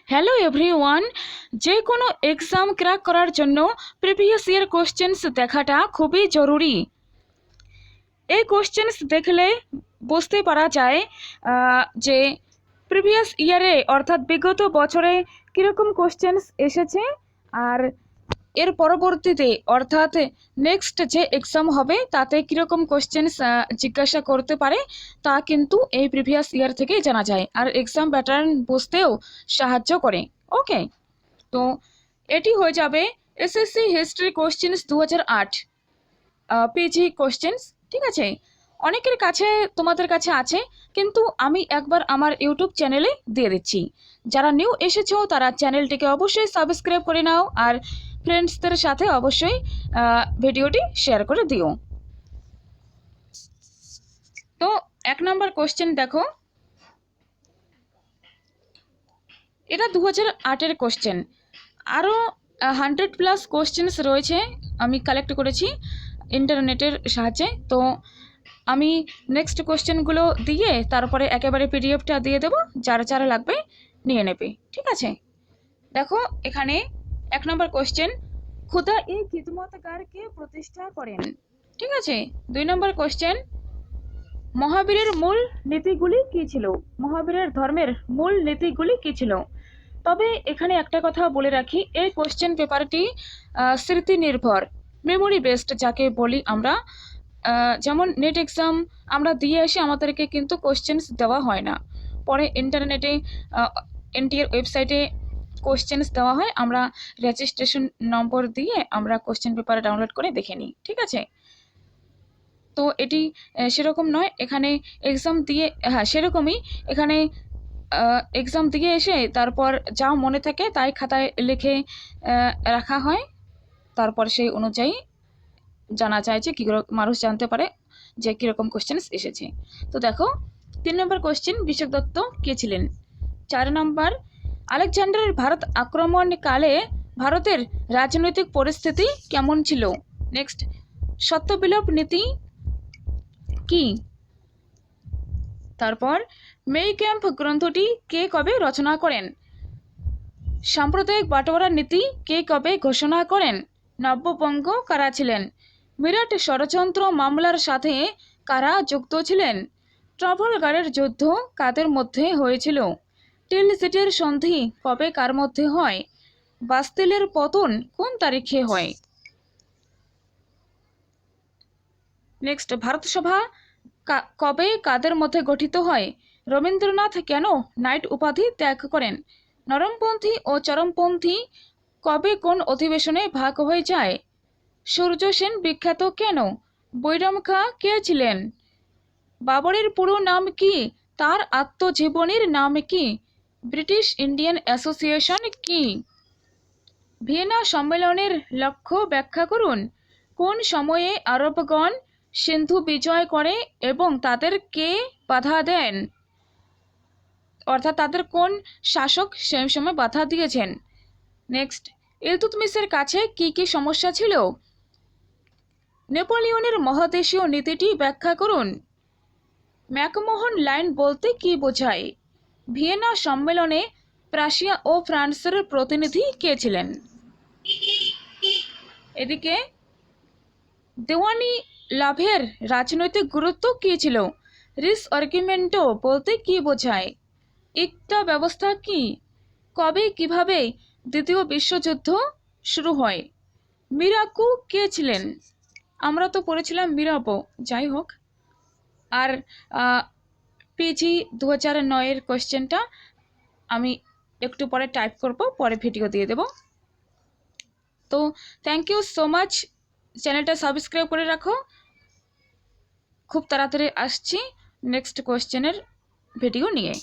Hello everyone, যে কোনো exam crack করার জন্য প্রিভিয়াস ইয়ার কোশ্চেন্স দেখাটা খুবই জরুরি। এই কোশ্চেন্স দেখলে বুঝতে পারা যায় যে প্রিভিয়াস ইয়ারে অর্থাৎ বিগত বছরে কীরকম কোশ্চেন্স এসেছে, আর এর পরবর্তীতে অর্থাৎ নেক্সট যে এক্সাম হবে তাতে কীরকম কোশ্চেন্স জিজ্ঞাসা করতে পারে তা কিন্তু এই প্রিভিয়াস ইয়ার থেকেই জানা যায়, আর এক্সাম প্যাটার্ন বুঝতেও সাহায্য করে। ওকে, তো এটি হয়ে যাবে SSC history questions 2008 PG questions. ঠিক আছে, অনেকের কাছে তোমাদের কাছে আছে, কিন্তু আমি একবার আমার ইউটিউব চ্যানেলে দিয়ে দিচ্ছি। যারা নিউ এসেছো তারা চ্যানেলটিকে অবশ্যই সাবস্ক্রাইব করে নাও, আর ফ্রেন্ডসদের সাথে অবশ্যই ভিডিওটি শেয়ার করে দিও। তো 1 নম্বর কোশ্চেন দেখো, এটা 2008-এর কোশ্চেন। আরও 100+ কোশ্চেন্স রয়েছে, আমি কালেক্ট করেছি ইন্টারনেটের সাহায্যে। তো আমি নেক্সট কোশ্চেনগুলো দিয়ে তারপরে একেবারে পিডিএফটা দিয়ে দেবো, যারা যারা লাগবে নিয়ে নেবে। ঠিক আছে, দেখো এখানে 1 নম্বর কোশ্চেন, খুদা ই খিদমতগারকে প্রতিষ্ঠা করেন। ঠিক আছে, 2 নম্বর কোশ্চেন, মহাবীরের মূল নীতিগুলি কী ছিল? মহাবীরের ধর্মের মূল নীতিগুলি কী ছিল? তবে এখানে একটা কথা বলে রাখি, এই কোশ্চেন পেপারটি স্মৃতি নির্ভর, মেমোরি বেসড যাকে বলি আমরা। যেমন নেট এক্সাম আমরা দিয়ে আসি, আমাদেরকে কিন্তু কোশ্চেন্স দেওয়া হয় না, পরে ইন্টারনেটে এনটিএর ওয়েবসাইটে কোশ্চেন্স দেওয়া হয়, আমরা রেজিস্ট্রেশন নম্বর দিয়ে আমরা কোশ্চেন পেপার ডাউনলোড করে দেখে নিই। ঠিক আছে, তো এটি সেরকম নয়, এখানে এক্সাম দিয়ে, হ্যাঁ সেরকমই, এখানে এক্সাম দিয়ে এসে তারপর যা মনে থাকে তাই খাতায় লিখে রাখা হয়, তারপর সেই অনুযায়ী জানা যায় যে কীরকম মানুষ জানতে পারে যে কীরকম কোশ্চেন্স এসেছে। তো দেখো 3 নম্বর কোশ্চেন, বিশ্বক দত্ত কে ছিলেন? 4 নম্বর, আলেকজান্ডারের ভারত আক্রমণকালে ভারতের রাজনৈতিক পরিস্থিতি কেমন ছিল? নেক্সট, সত্যবিলোপ নীতি কি? তারপর মেই ক্যাম্প গ্রন্থটি কে কবে রচনা করেন? সাম্প্রদায়িক বাটোয়ারা নীতি কে কবে ঘোষণা করেন? নব্যবঙ্গ কারা ছিলেন? মিরাট ষড়যন্ত্র মামলার সাথে কারা যুক্ত ছিলেন? ট্রাফালগারের যুদ্ধ কাদের মধ্যে হয়েছিল? টিলসিটের সন্ধি কবে কার মধ্যে হয়? বাস্তিলের পতন কোন তারিখে হয়? নেক্সট, ভারতসভা কবে কাদের মধ্যে গঠিত হয়? রবীন্দ্রনাথ কেন নাইট উপাধি ত্যাগ করেন? নরমপন্থী ও চরমপন্থী কবে কোন অধিবেশনে ভাগ হয়ে যায়? সূর্য সেন বিখ্যাত কেন? বৈরাম খাঁ কে ছিলেন? বাবরের পুরো নাম কি? তার আত্মজীবনীর নাম কি? ব্রিটিশ ইন্ডিয়ান অ্যাসোসিয়েশন কি? ভিয়েনা সম্মেলনের লক্ষ্য ব্যাখ্যা করুন। কোন সময়ে আরবগণ সিন্ধু বিজয় করে এবং তাদের কে বাধা দেন? অর্থাৎ তাদের কোন শাসক সেই সময় বাধা দিয়েছেন? নেক্সট, ইলতুৎমিশের কাছে কি কি সমস্যা ছিল? নেপোলিয়নের মহাদেশীয় নীতিটি ব্যাখ্যা করুন। ম্যাকমোহন লাইন বলতে কি বোঝায়? ভিয়েনা সম্মেলনে প্রাশিয়া ও ফ্রান্সের প্রতিনিধি কে ছিলেন? এদিকে দেওয়ানি লাভের রাজনৈতিক গুরুত্ব কী ছিল? রিস আর্গুমেন্টো বলতে কি বোঝায়? ইকতা ব্যবস্থা কি? কবে কিভাবে দ্বিতীয় বিশ্বযুদ্ধ শুরু হয়? মিরাকু কে ছিলেন? আমরা তো পড়েছিলাম মিরাবো, যাই হোক। আর পিজি 2009-এর কোশ্চেনটা আমি একটু পরে টাইপ করব, পরে ভিডিও দিয়ে দেব। তো থ্যাংক ইউ সো মাচ, চ্যানেলটা সাবস্ক্রাইব করে রাখো। খুব তাড়াতাড়ি আসছি নেক্সট কোশ্চেনের ভিডিও নিয়ে।